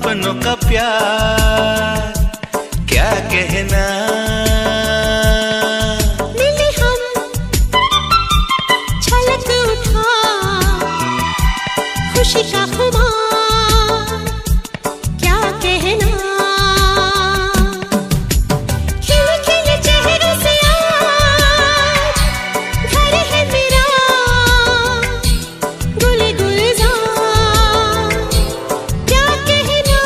अपनों का प्यार क्या कहना। मिले हम छलक उठा खुशी का खुमार क्या कहना। खिले खिले चेहरों से आज घर है मेरा गुल गुलजार क्या कहना।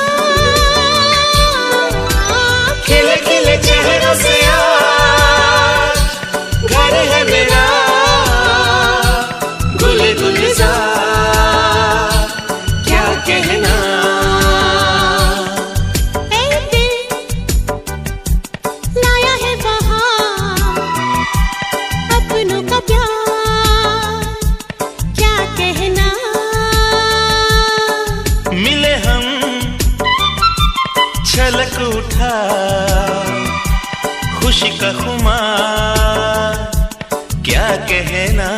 खिले खिले चेहरों से आज घर है मेरा गुल गुलजार क्या कहना। ऐ दिल लाया है बहार अपनों का प्यार क्या कहना। मिले हम छलक उठा खुशी का खुमार क्या कहना।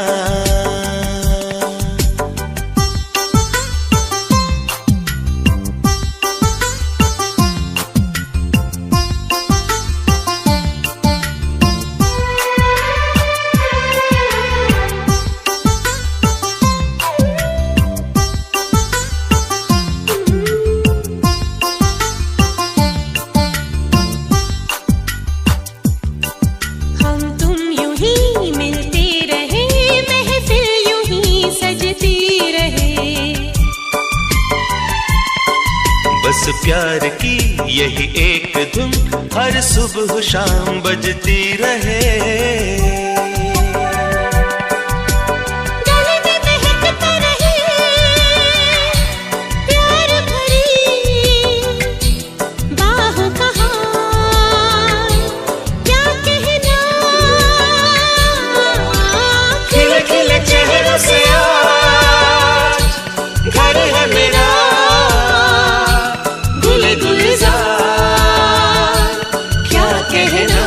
हम तुम यूं ही मिलते रहे महफिल यूं ही सजती रहे। बस प्यार की यही एक धुन हर सुबह शाम बजती रहे। गले में महकता रहे प्यार भरी बाहों का हार क्या कहना। खिले खिले चेहरों से आज घर है मेरा गुल गुलजार क्या कहना।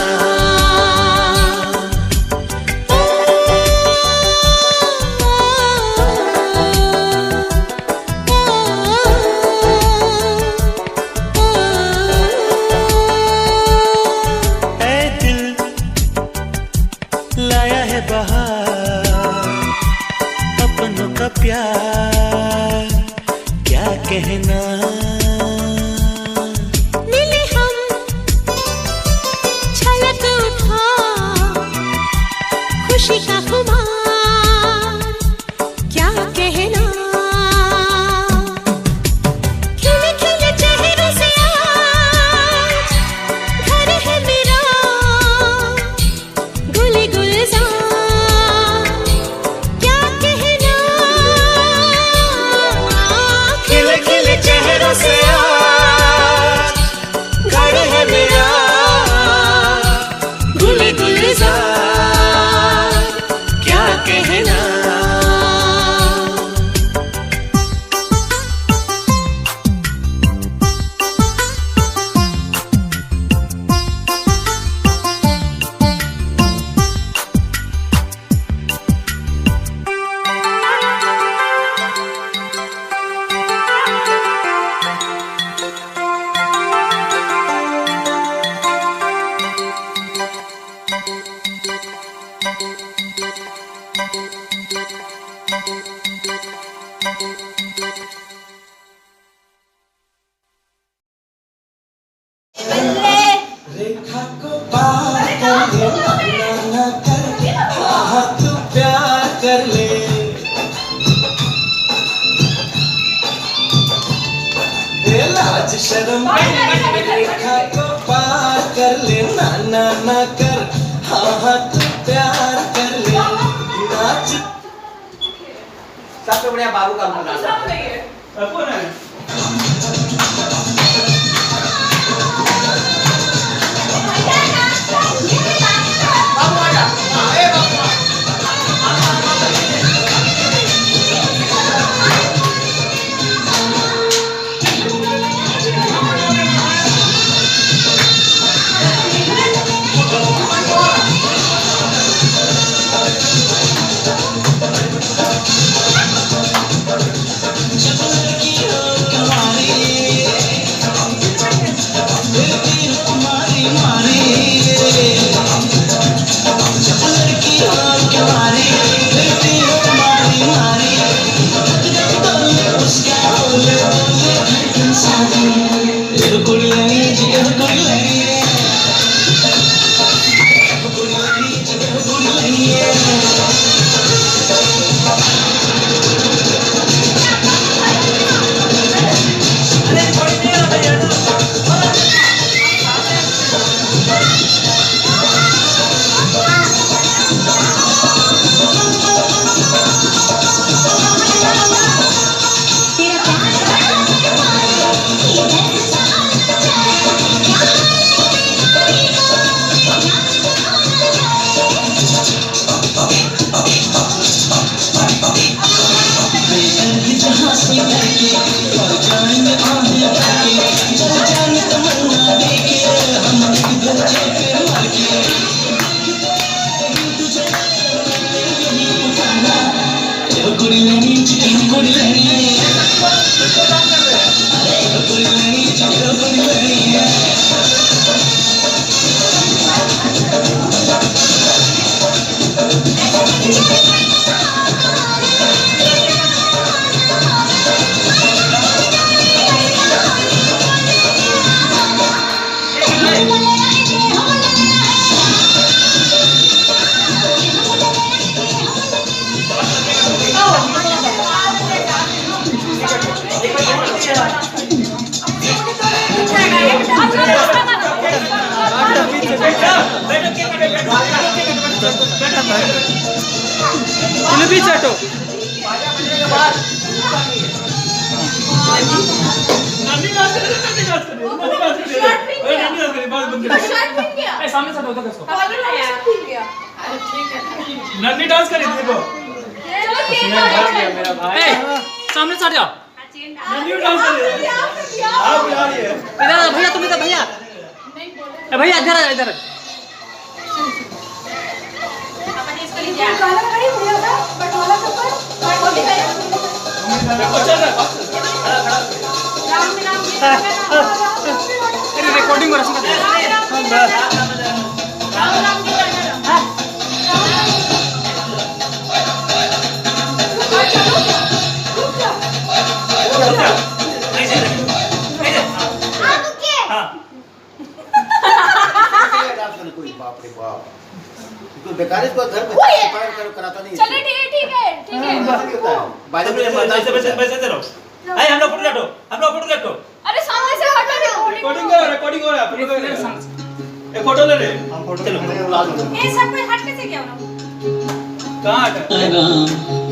ऐ दिल लाया है बहार अपनों का प्यार क्या कहना। मिले हम छलक उठा खुशी का खुमार क्या कहना। खिले खिले चेहरों से आज घर है मेरा गुल गुलजार क्या कहना। खिले खिले चेहरों से आज घर है मेरा गुल गुलजार क्या कहना। रेखा को पार कर ले ना कर हाँ तू प्यार कर ले। लाज शर्म रेखा को पार कर ले ना कर हाँ तू प्यार कर ले। नाच सबसे बढ़िया बाबू का मुन्ना बाबू आजा ए बाबू जब लड़की हो कमाल सामने से उधर उसको नन्ही डांस करी देखो मेरा भाई सामने से हट जाओ नन्ही डांस करी आप यार ये इधर भैया तुम इधर भैया भैया इधर इधर रिकॉर्डिंग कर बाप रे बाप बेकार इसको घर में फायर कराता नहीं। चलो ठीक है बाजू में पैसे दे रहो आए हम लोग फोटो लेटो अरे सामने से हटो रिकॉर्डिंग हो रहा है एक फोटो ले रहे हम फोटो चलो ये सब कोई हट कैसे गया ना कहां हटा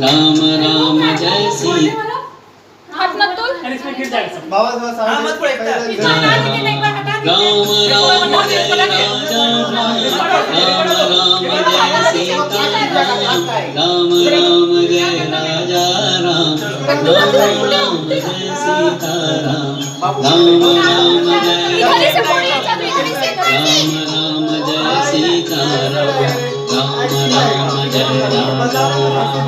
राम राम जय सीता हट मत तोल इसमें गिर जाएगा बाबा सामने हां मत पड़े इतना हटा के एक बार हटा दे राम राम जय राजा राम राम जय राजा राम राम जय सीता राम राम जय इधर से बोलिए जब इधर से राम जय सीता राम राम जय राम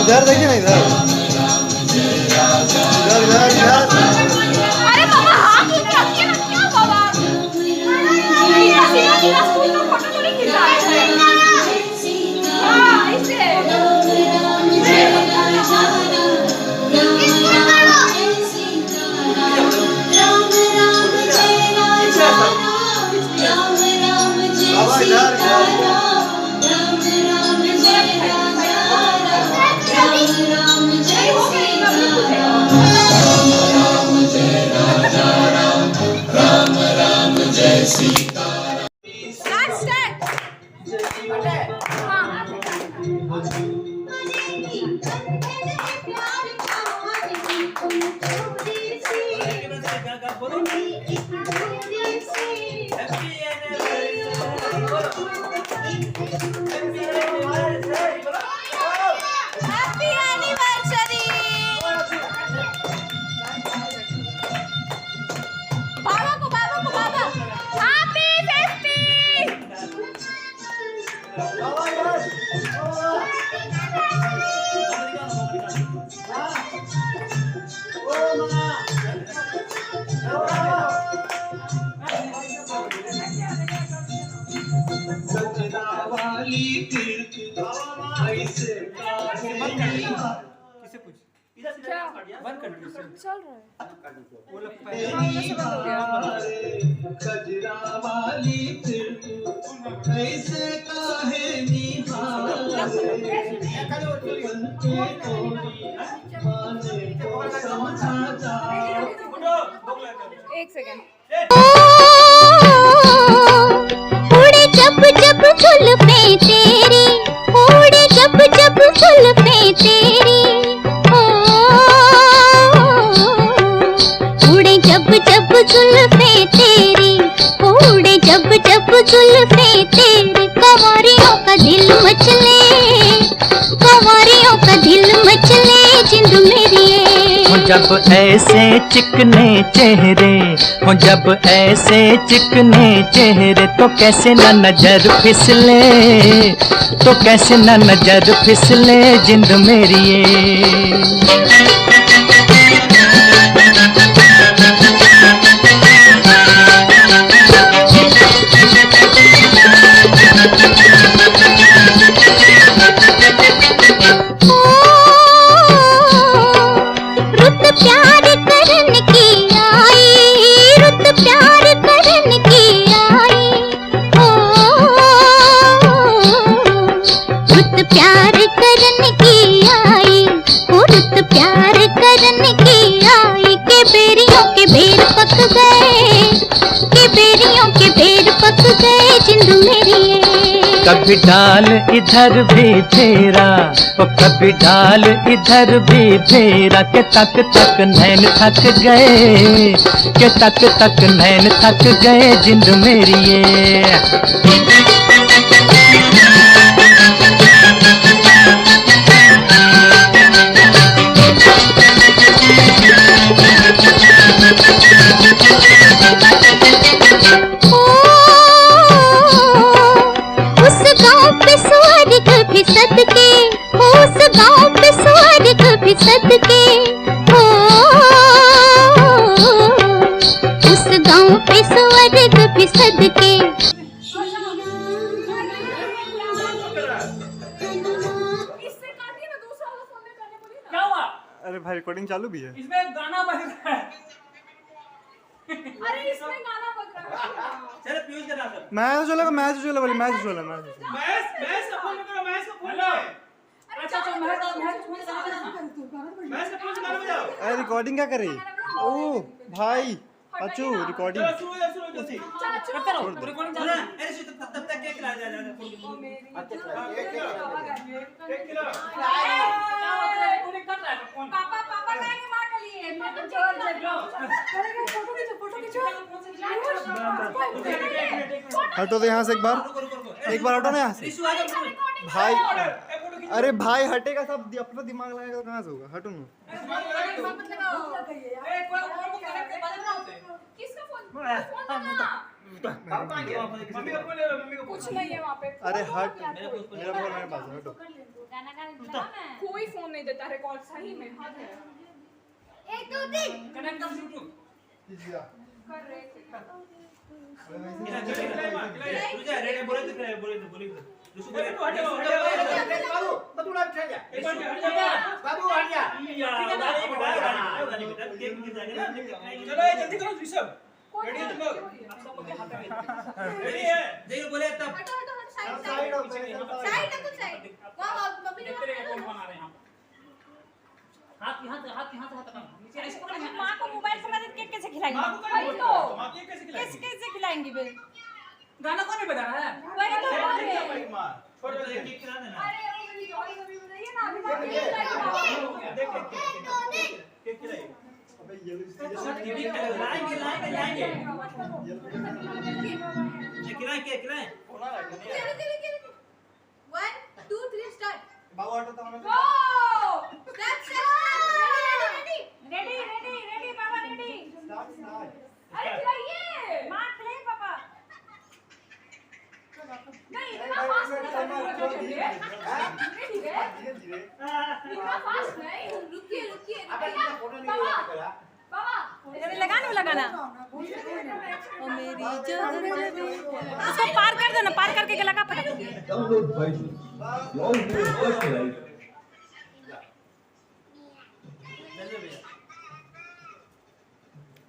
इधर देखिए ना इधर अरे बाबा हाथ ऊपर रखिए ना क्या बाबा सीधा स्कूल में फोटो तो नहीं खिंचा है हां ऐसे एक सेकंड उड़े जब जब जुल्फे तेरी उड़े जब जब जुल्फे तेरी उड़े जब जब जुल्फे तेरी उड़े जब जब जुल्फे तेरी कंवरियों का दिल मचले कंवरियों का दिल मचले जिंद मेरी जब ऐसे चिकने चेहरे हो जब ऐसे चिकने चेहरे तो कैसे न नजर फिसले तो कैसे न नजर फिसले जिंद मेरी पक गए, कि बेरियों के बेर पक गए जिंद मेरी ये। कभी डाल इधर भी फेरा, ओ कभी डाल इधर भी फेरा, के तक तक नैन थक गए, के तक तक नैन थक गए जिंद मेरी ये। सदके उस गाँव पे स्वर्ग भी सदके हो, उस गाँव पे स्वर्ग भी सदके। क्या हुआ? अरे भाई रिकॉर्डिंग चालू भी है। इसमें गाना बज रहा है। अरे इसमें गाना बज रहा है। चलो पीयूष का नाम मैच चलेगा, मैच चलेगा बोली, मैच चलेगा, मैच मैच का फोन करो, मैच का फोन हेलो। करो। अच्छा अच्छा महक फोन से गाना बजाना। मैच का फोन से गाना बजाओ। अरे रिकॉर्डिंग क्या करे? ओ भाई अचू रिकॉर्डिंग चलो शुरू हो जाओ जल्दी। करते रहो, रिकॉर्डिंग चल रहा है। अरे शिव तब तक केक खिला जा जा। केक खिला। रिकॉर्डिंग कर रहा है फोन। पापा पापा लाएंगे मां के लिए। मैं तो जोर से अरे फोटो खींचो, फोटो खींचो। हटो तो यहाँ से एक बार हटो ना यहाँ से रिशु आ जा। भाई। अरे भाई हटेगा सब, अपना दिमाग लगाएगा तो कहाँ से होगा? हटो ना। किसका फोन? फोन लगाना। मम्मी का फोन ले लो, मम्मी का कुछ नहीं है वहाँ पे। अरे हट, मेरा फोन मेरे पास है, हटो। कोई फोन नहीं देता रिकॉर्ड सही में। हद है। 1 2 3 कनेक्ट कर यूट्यूब। कर रहे थे। रुजा रेडी बोले तो रिशु बोले तो हट जाओ। बाबू बतूड़ा बैठ जा। एक बार हट जा। बाबू हट जा। चलो जल्दी करो ऋषभ। रेडी है तुम लोग? रेडी है? जय बोले तब। हटो हटो साइड साइड हो, साइड है कुछ साइड। वाह मम्मी ने तेरे कौन बना रहे हैं हम? हाथ नीचे ऐसे पकड़। मां को मोबाइल पकड़ा दे केक कैसे खिलाएंगे? मां को वही तो तो मां केक कैसे खिलाएगी? कैसे खिलाएंगे बे? गाना कौन बजा रहा है? वही तो बोल रहे हैं। भाई मां छोड़ दे केक खिला देना। अरे वो भी बताइए ना अभी बात नहीं खिलाएंगे। देख केक खिलाएगी। अबे ये लाएंगे खिलाएं 1 2 3 स्टार्ट। बाबू हटो तो गो स्टेप रेडी बाबा रेडी। अरे खिलाइए मां खिलाइए पापा। नहीं इतना फास्ट नहीं इतना फास्ट नहीं। रुकिए बाबा लगाना ओ मेरी उसको पार कर दो ना, पार करके गला का पटक।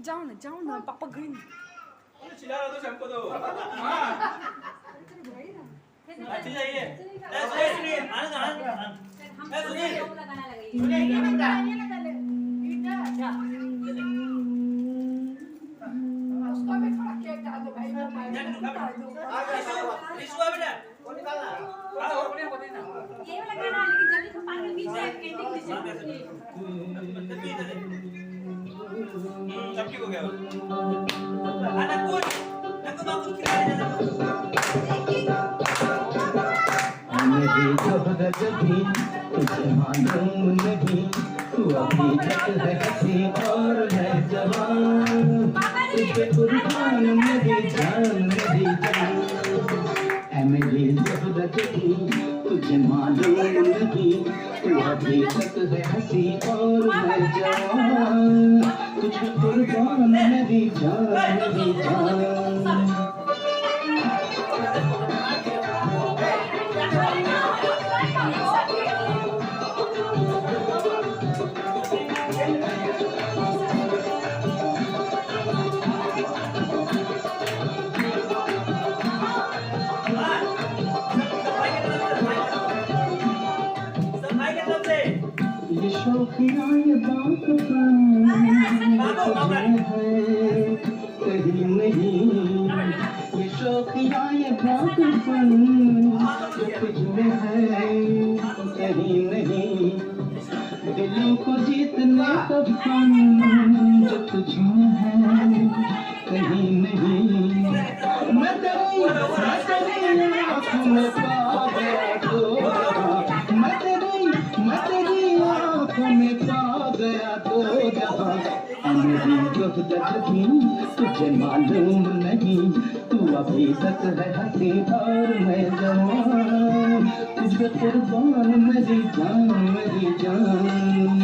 जाओ ना पापा ग्रीन। चिल्ला रहा तो हमको दो। अच्छी चाहिए। सुनील उसको भी थोड़ा केक डाल दो भाई। रिशु आ बेटा। कौन निकालना? और बोले ना। ये वाला गाना लेकिन जल्दी से पार कर बीच से एंडिंग दीजिए। सब ठीक हो गया। आना कुछ नको बाबू खिला देना। मेरी जबरदस्त भी तुझे मालूम नहीं, तू अभी तक है हंसी और है जवान, तुझे कुर्बान मेरी जान ऐ मेरी जबरदस्त भी तुझे मालूम नहीं, तू अभी तक है हंसी और है जवान, तुझे कुर्बान मेरी जान। ये शौकिया ये बात है शौकिया ये बातपन जो तुझ में है कहीं नहीं, दिलों को जीतने का फन जो तुझ में है कहीं नहीं। मैं तेरी आँखों में पा गया तो जहाँ, मैं तेरी आँखों में पा गया तो जहाँ। मेरी वहदत भी तुझे मालूम नहीं, तू अभी तक है हंसी और मैं जवान, तुझ पे कुर्बान मेरी जान मेरी जान।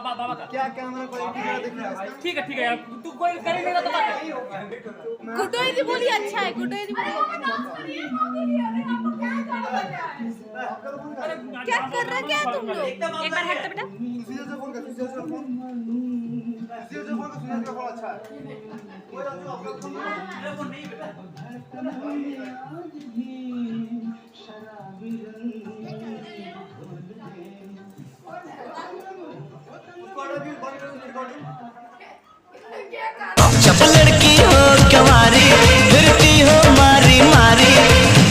बाबा का क्या कैमरा क्वालिटी देखना ठीक है यार, तू कोई करेगा तो बात गुड्डू जी बोली अच्छा है, गुड्डू जी बोली क्या कर रहा क्या तुम लोग? एक बार हट तो बेटा। सीधे से फोन कर, सीधे से फोन अच्छा है। जब लड़की हो कवारी फिरती हो मारी मारी,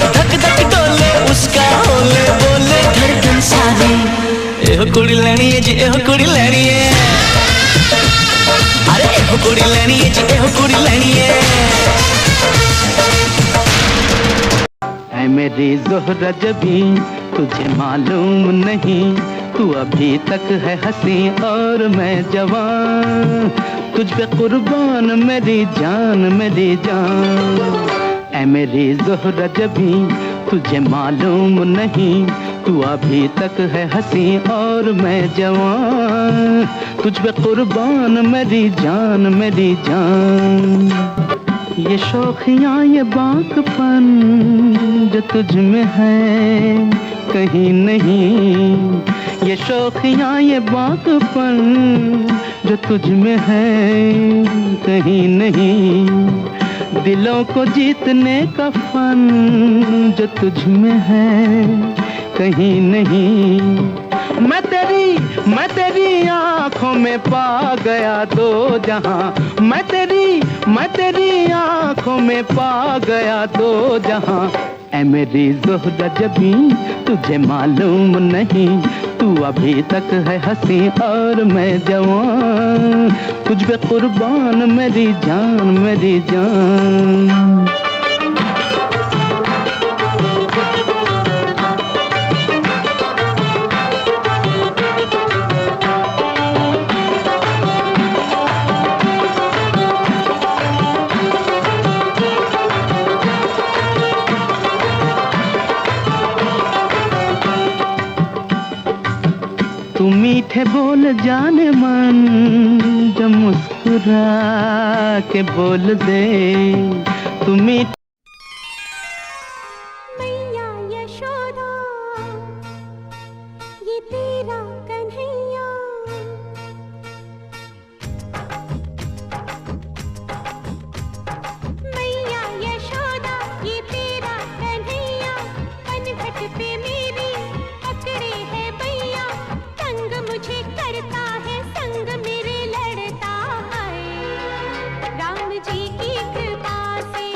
धक धक डोले उसका होले बोले धड़कन सारी। एहो कुड़ी लेनी है जी एहो कुड़ी लेनी है, अरे एहो कुड़ी लेनी है जी एहो कुड़ी लेनी है। ऐ मेरी ज़ोहरा जबी तुझे मालूम नहीं, तू अभी तक है हंसी और मैं जवान, तुझ पे कुर्बान मेरी जान मेरी जान। ऐ मेरी ज़ोहरा जबी तुझे मालूम नहीं, तू अभी तक है हंसी और मैं जवान, तुझ पे कुर्बान मेरी जान मेरी जान। ये शौखियाँ ये बाकपन जो तुझ में है कहीं नहीं, ये शौखियाँ ये बाकपन जो तुझ में है कहीं नहीं, दिलों को जीतने का फन जो तुझ में है कहीं नहीं। मैं तेरी आँखों में पा गया तो जहाँ, मैं तेरी आँखों में पा गया तो जहाँ। ऐ मेरी ज़ोहरा जबी तुझे मालूम नहीं, तू अभी तक है हंसी और मैं जवान, तुझ पे कुर्बान मेरी जान मेरी जान। तू मीठे बोल जाने मन जो मुस्कुरा के बोल दे, तू मीठे मैया यशोदा ये तेरा कन्हैया, मैया यशोदा ये तेरा कन्हैया, पनघट पे मेरी पकड़े है भैया, संग मुझे करता है संग मेरे लड़ता है, राम जी की कृपा से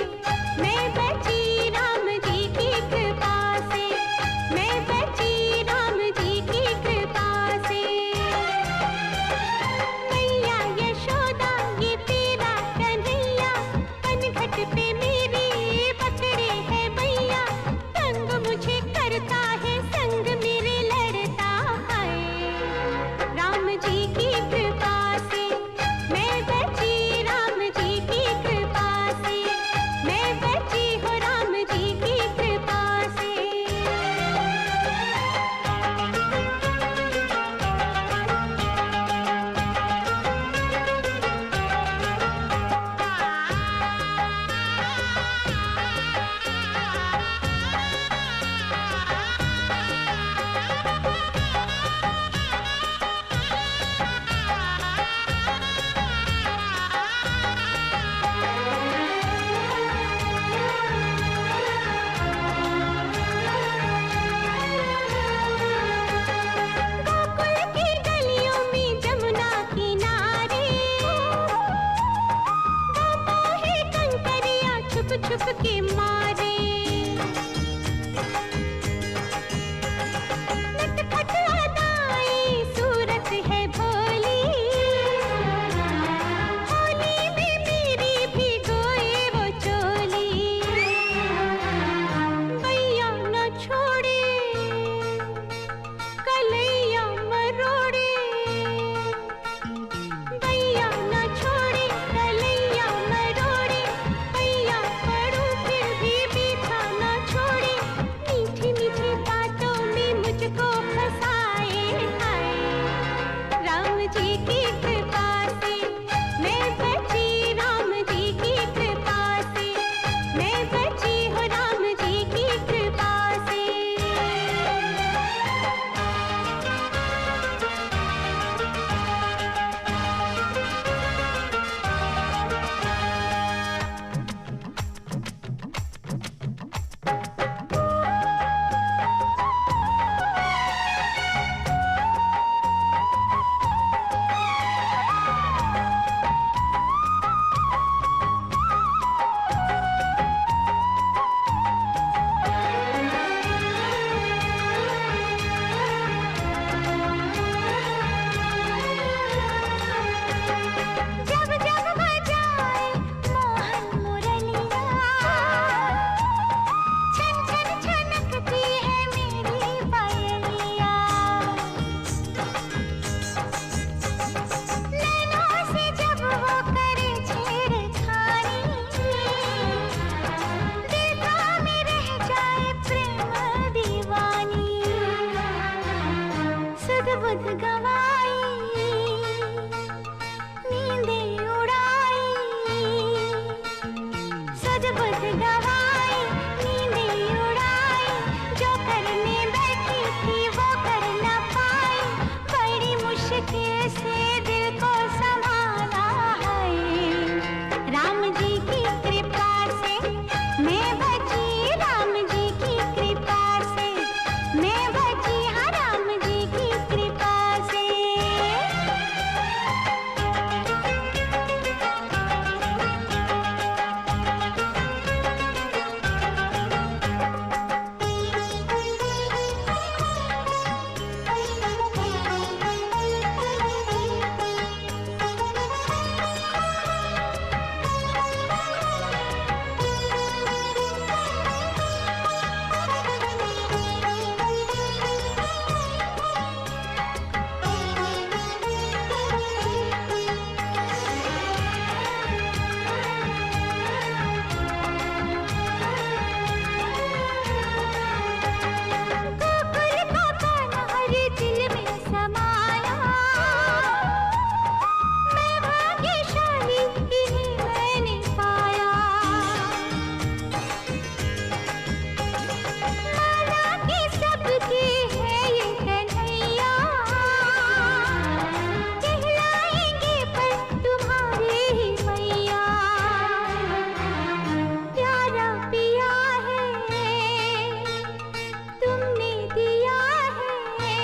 के मारे नटखट अदाएं सूरत है भोली होली में मेरी भिगोए वो चोली भैया न छोड़े कलैया मरोड़े भैया न छोड़े कलैया मरोड़े भैया पढ़ूं फिर भी पीछा न छोड़े मीठी मीठी बातों में मुझको फंसाए हाय राम जी की कृपा से मैं बची राम जी की कृपा से मैं बची हूँ राम जी की कृपा से जब जब बजाए मोहन मुरलिया छन छन छनकती है मेरी पायलिया नैनों से जब वो करे छेड़खानी दिल का में रह जाए प्रेम दीवानी सुध बुध गवाई नींदे उड़ाई सज बुध गवाई नींदे उड़ाई जो करने बैठी थी वो कर न पाई बड़ी मुश्किल से दिल को संभाला है राम जी की कृपा से मैं बची राम जी की कृपा से मैं बची हाँ राम जी की कृपा से गोकुल का कनहर दिल में समाया मैं भाग्यशाली इन्हीं मैंने पाया माला की सबकी है ये कन्हैया कहलाएंगे पर तुम्हारे ही मैया प्यारा पिया है तुमने दिया है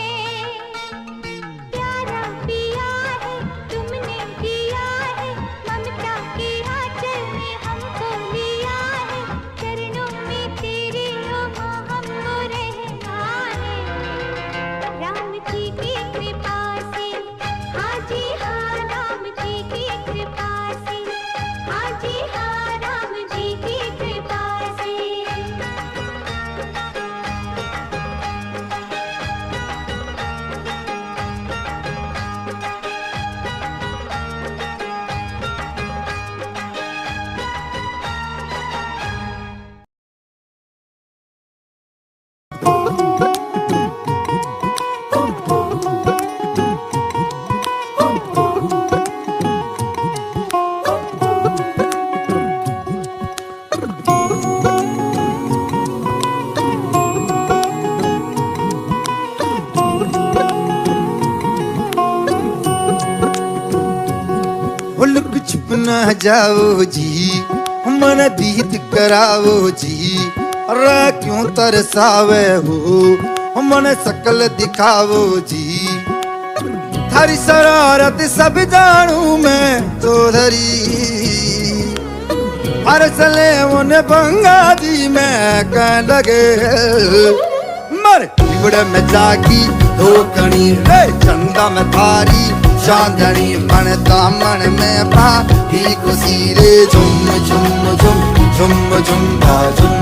प्यारा पिया है तुमने दिया है ममता के आंचल में हमको लिया है चरणों में तेरे ओ हमको रहना है राम जी की कृपा से हाँ जी हाँ राम जी की कृपा से हाँ जी हाँ राम जी की कृपा से लुक छुप न जाओ जी मन दीद कराओ जी रा क्यों तरसावे हो मन सकल दिखाओ जी थारी शरारत सब जानू मैं तो धरी हर सले उन बंगाली में कह लगे मर बिगड़ में जागी धोकनी रे चंदा में थारी चांदनी मन दामन में पाही खुशी रे झुम झुम झुम झुम झुम झुम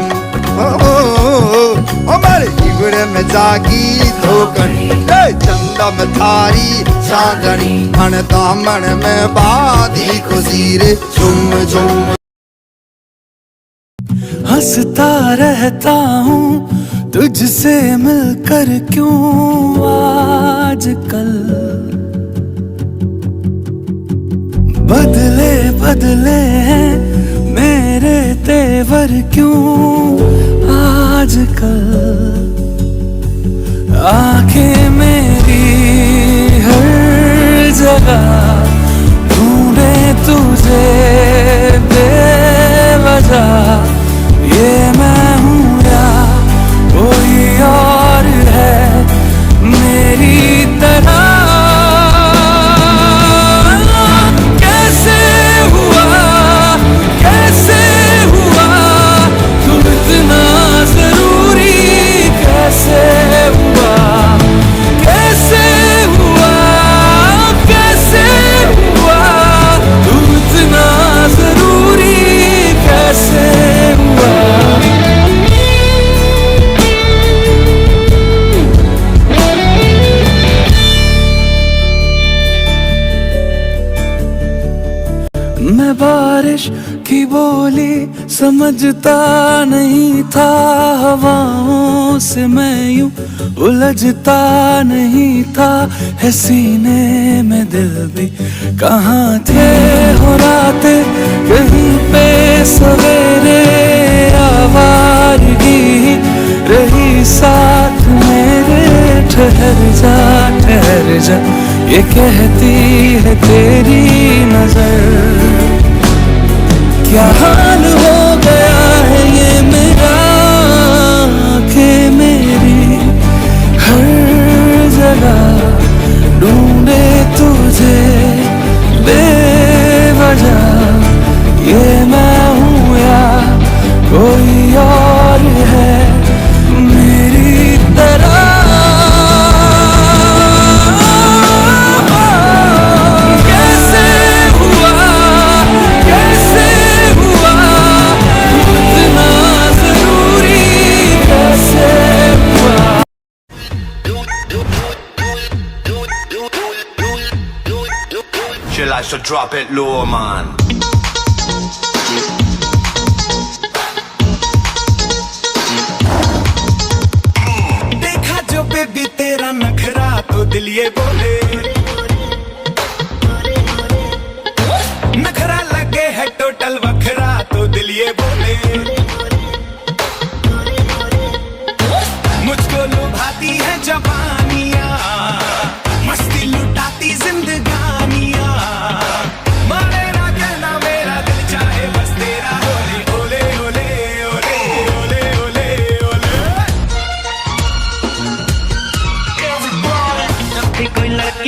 ओ मर बिगड़ में जागी धोकनी रे चंदा में थारी चांदनी मन दामन में पाही खुशी रे झुम झुम। हंसता रहता हूँ तुझसे मिलकर क्यों आजकल, बदले बदले हैं मेरे तेवर क्यों आजकल। आंखें मेरी हर जगह ढूंढे तुझे बेवजह, ये मैं हूँ या कोई और है मेरी तरह। कैसे हुआ तू इतना जरूरी, कैसे हुआ तू इतना जरूरी, कैसे हुआ। मैं बारिश की बोली समझता नहीं था, हवाओं से मैं यूं उलझता नहीं था। है सीने में दिल भी कहाँ थे हो रातें कहीं पे सवेरे, आवारगी रही साथ मेरे। ठहर जा ये कहती है तेरी नजर, क्या हाल हो गया है ये मेरा। आंखें मेरी हर जगह ढूंढे तुझे बेवजह, ये मैं हूँ या कोई और है मेरी तरह। I should drop it low, man. देखा जो बेबी तेरा नखरा तो दिल ये बोले, नखरा लगे है टोटल वखरा तो दिल ये बोले। मुझको लुभाती है जवानियाँ, मस्ती लुटाती जिंदगानियाँ। मारे ना कहना मेरा दिल चाहे बस तेरा होले ओले ओले ओले ओले ओले ओले। जब भी कोई लड़का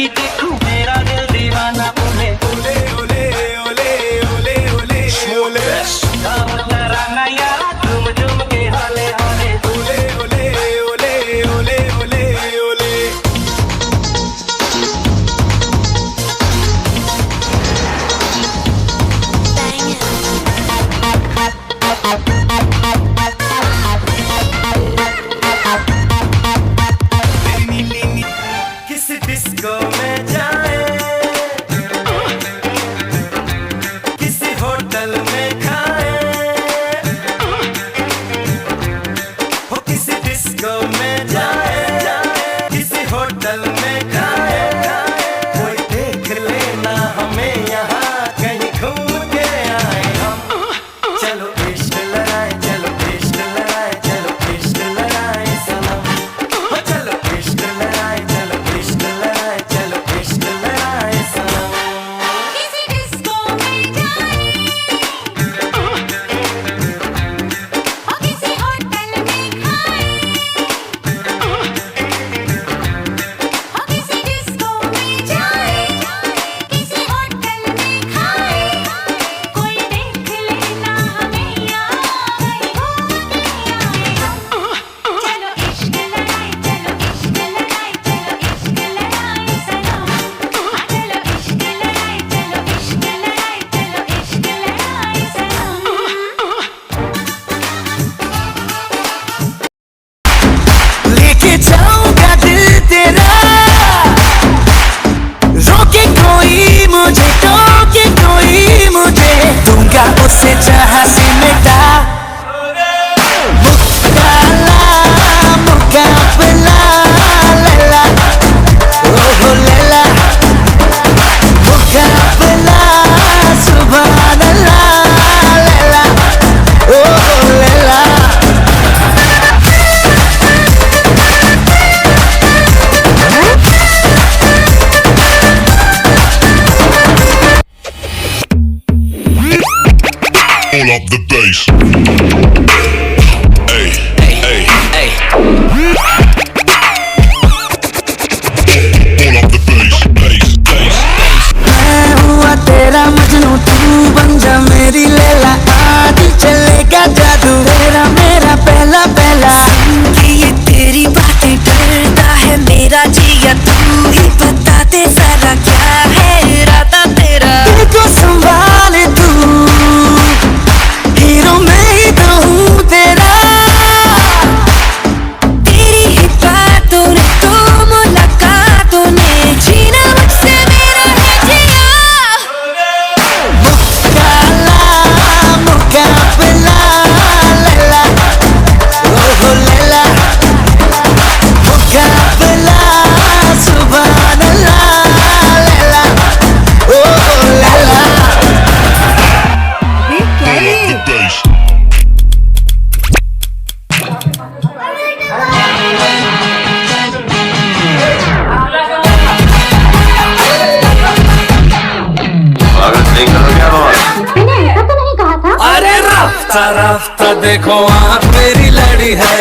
देखो आँख मेरी लड़ी है,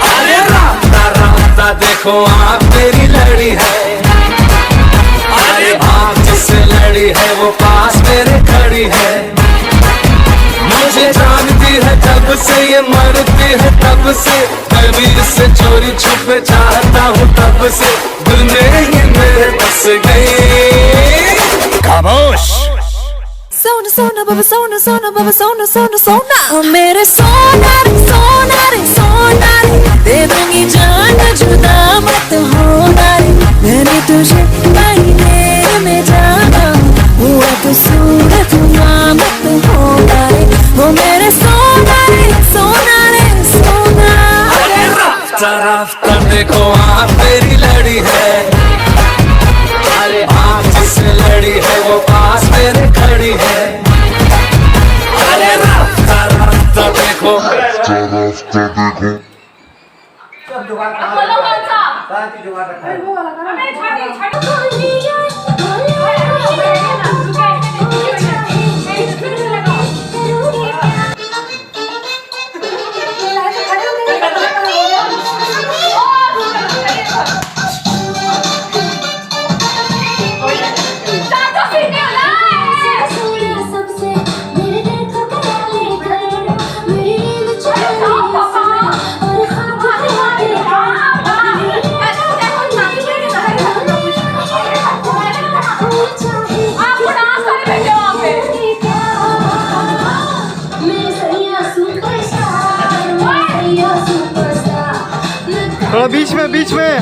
अरे रास्ता रास्ता देखो आँख मेरी लड़ी है, अरे आँख जिससे लड़ी है वो पास मेरे खड़ी है। मुझे जानती है जब से ये मरती है तब से, मैं भी इससे चोरी छुपे चाहता हूँ तब से, दिल में ही मेरे बस गई। खामोश। सोना सोना बाबा सोना सोना बाबा सोना सोना सोना ओ मेरे सोना रे सोना रे सोना रे, दे दूंगी जान जुदा मत होना रे, मैंने तुझे महीने में जाना, हुआ तो सूरत मत होना रे, वो मेरे सोना रे सोना रे सोना। राफ्ता राफ्ता देखो आँख मेरी लड़ी है, अरे आँख जिससे लड़ी है वो पास मेरे खड़ी है, अरे राफ्ता राफ्ता देखो थोड़ा बीच में बीच में।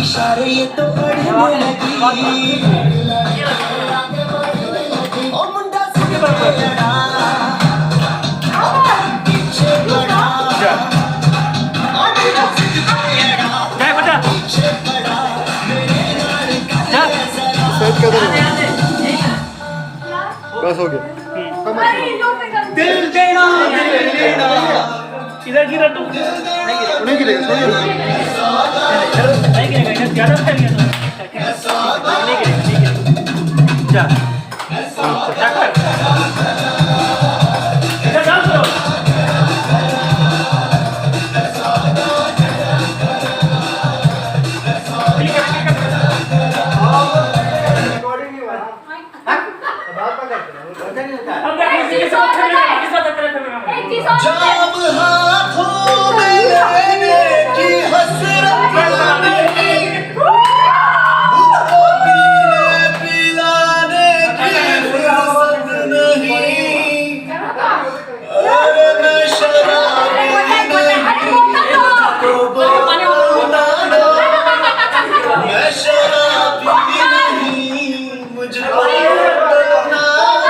इशारे ये तो बढ़ने लगी ओ मुंडा से बड़ा पीछे बड़ा बस हो गया। दिल देना इधर गिरा तो नहीं गिरेगा, छोड़िए ना। नहीं गिरेगा, इधर ज्यादा फैल गया तो नहीं गिरेगा। जा इधर डाल दो। जब हाथों में रहने की हसरत मुझको पीने पिलाने की फुर्सत नहीं। अरे मैं शराबी नहीं, मुझको बोलना दो। मैं शराबी नहीं, मुझको बोलना दो।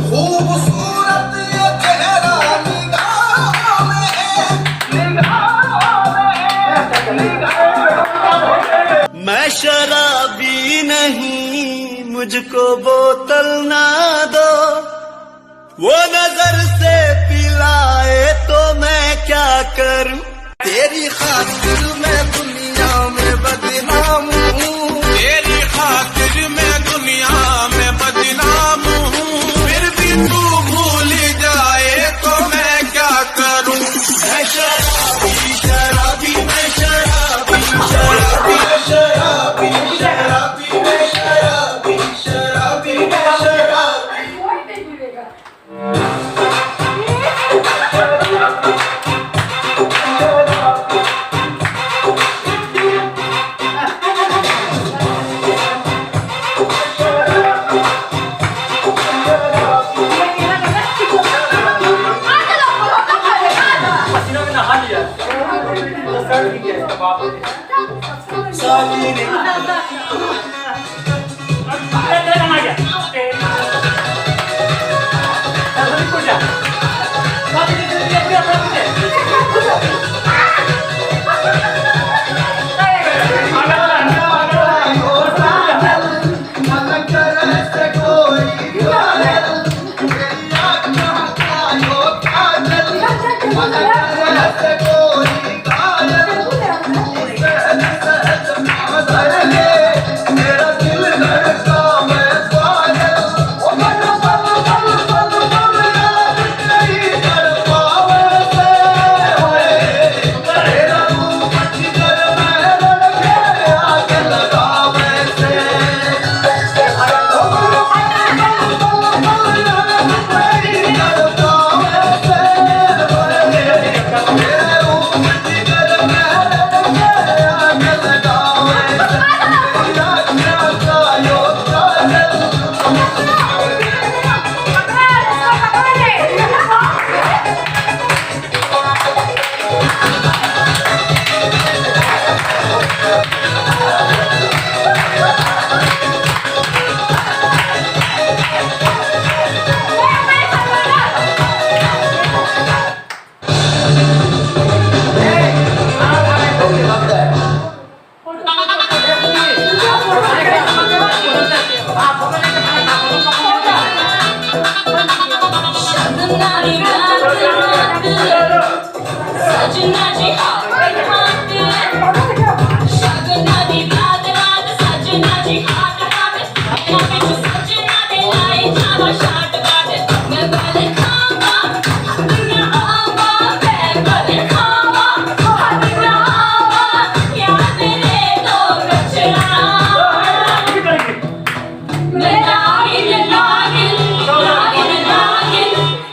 वो खूबसूरत ये चेहरा निगाहों में मैं शराबी नहीं, मुझको बोतल ना दो। वो नजर से पिलाए तो मैं क्या करूं। तेरी खातिर मैं दुनिया में बदनाम हूँ, तेरी खातिर मैं दुनिया में बदनाम हूँ। फिर भी तू भूल जाए तो मैं क्या करूं। मैं शराबी शराबी मैं शराबी शराबी मैं शराबी शराबी मैं शराबी शराबी मैं शराबी।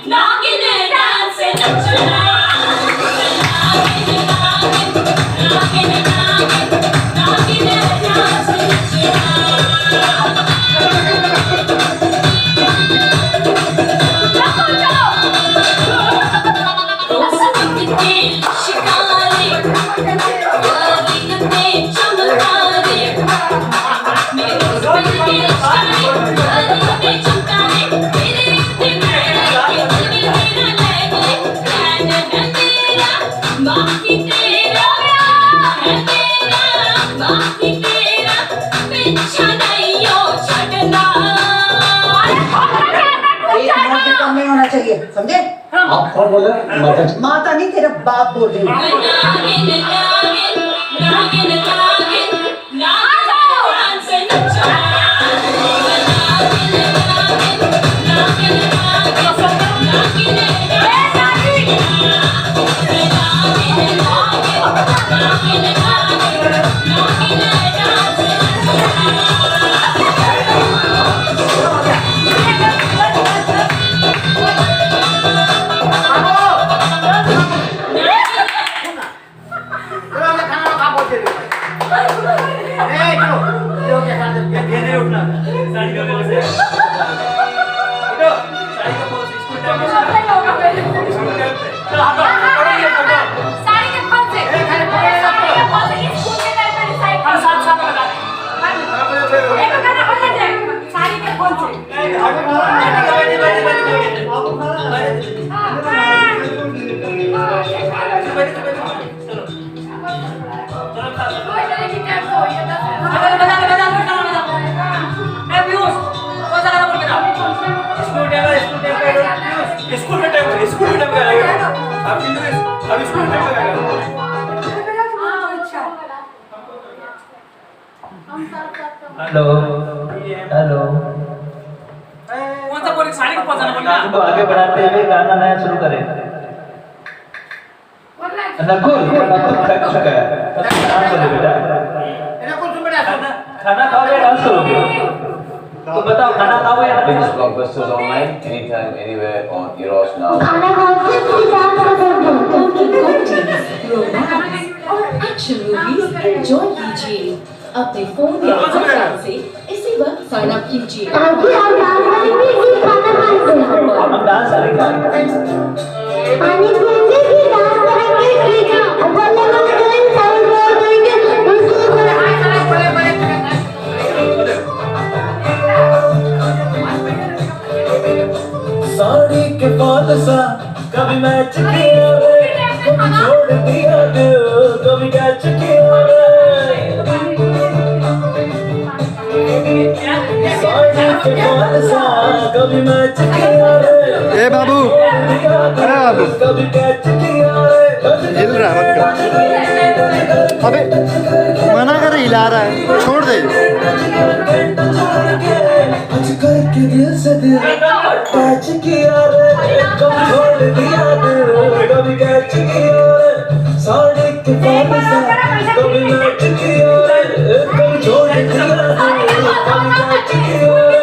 Nagging and dancing tonight. नहीं होना चाहिए, समझे? कौन बोल रहा है? माता नहीं, तेरा बाप बोल रही है। हेलो हेलो, कौन सा बोल साड़ी को पहुंचाना पड़ता है? को आगे बढ़ाते हुए गाना नया शुरू करें। नकुल थक चुका है, डांस करो बेटा। खाना खाओगे डांस करोगे? तो बताओ खाना खाओगे या Biggest blockbusters online, anytime, anywhere on Eros now. खाना खाओगे तो डांस करोगे। रोमांस और एक्शन मूवीज एंजॉय कीजिए अपने फोन या लैपटॉप से इसी वक्त साइन अप कीजिए। ताकि आप डांस करेंगे कि खाना खाएंगे? हम डांस करेंगे। पानी पीएंगे कि डांस करेंगे कि बोलने वाले करेंगे साउंड करेंगे साड़ी के बाद सा कभी मैच किया रे, कभी छोड़ दिया दिल, कभी कैच किया रे। साड़ी के बाद सा कभी मैच किया रे, ए बाबू, अरे बाबू, कभी कैच किया रे। हिल रहा है मत कर। अबे मना कर, हिला रहा है, छोड़ दे। करके दिल से दिल कैच किया रे, कभी छोड़ दिया दिल, कभी कैच किया रे। साड़ी के बाद सा कभी मैच किया रे, कभी छोड़ दिया दिल, कभी कैच किया रे।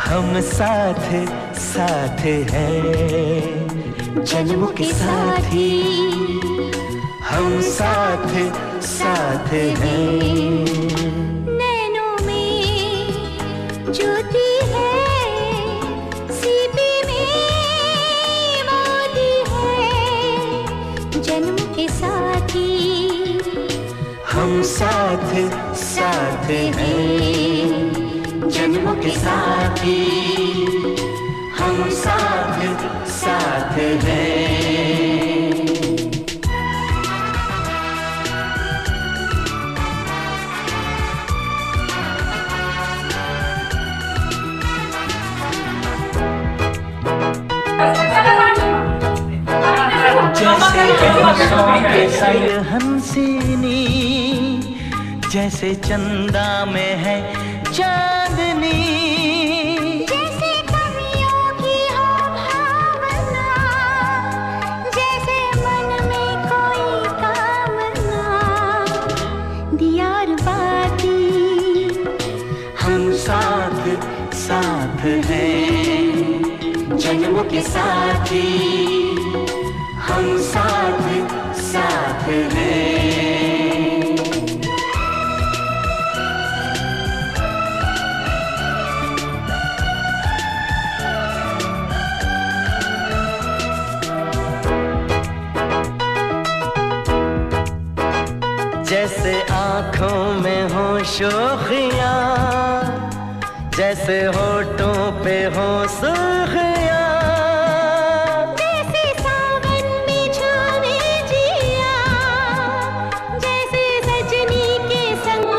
हम साथ साथ हैं जन्म के साथी, हम साथ साथ हैं। नैनों में ज्योति है, सीपी में मोती है, हम साथ साथ हैं, जन्मों के साथी हम साथ साथ हैं। जैसे हंसीनी, जैसे चंदा में है चांदनी, जैसे कवियों की हो भावना, जैसे मन में कोई कामना, दियार बाती हम साथ साथ हैं, जन्मों के साथी हम साथ साथ हैं। जैसे आँखों में हो शोखियाँ, जैसे होठों पे हो सुर्खियाँ, जैसे सावन में छावे जिया, जैसे सजनी के संग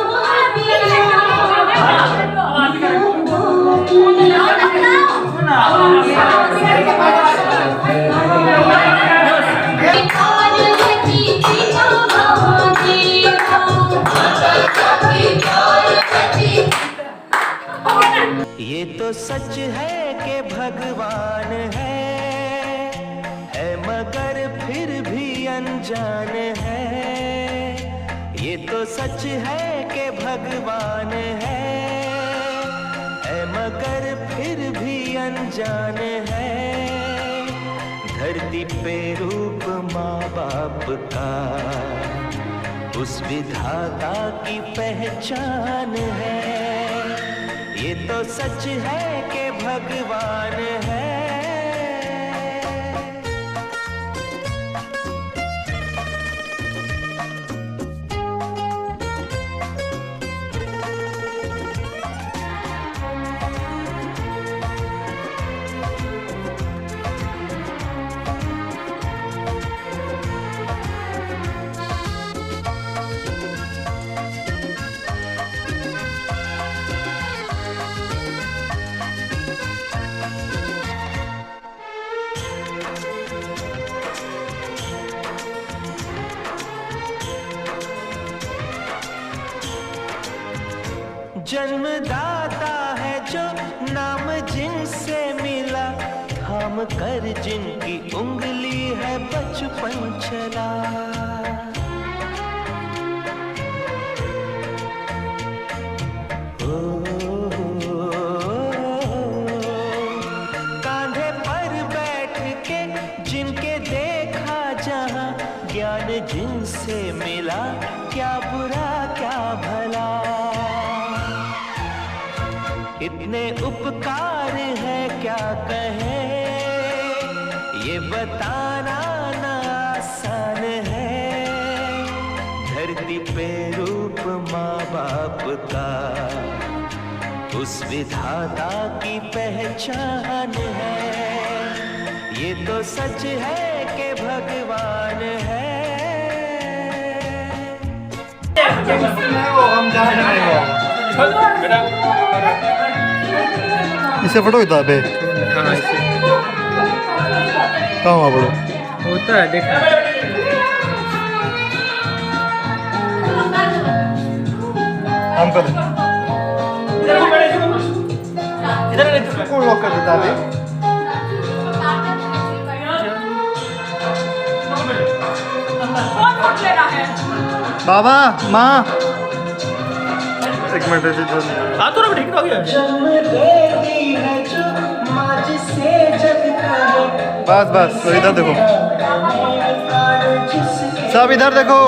ये तो सच है कि भगवान है मगर फिर भी अनजान है। ये तो सच है कि भगवान है मगर फिर भी अनजान है। धरती पे रूप माँ बाप का उस विधाता की पहचान है। ये तो सच है कि भगवान है। जन्मदाता है जो नाम जिनसे मिला, थाम कर जिनकी उंगली है बचपन चला। कांधे पर बैठ के जिनके देखा जहां, ज्ञान जिनसे मिला क्या बुरा क्या भला। इतने उपकार है क्या कहे, ये बताना ना आसान है। धरती पे रूप माँ बाप का उस विधाता की पहचान है। ये तो सच है कि भगवान है। इसे फोटो किताब है कहाँ हुआ बड़ो होता है देखा हम कर इधर कौन लॉक कर देता है बाबा माँ एक मिनट हाँ तो ठीक हो गया। बस बस तो इधर देखो, सब इधर देखो।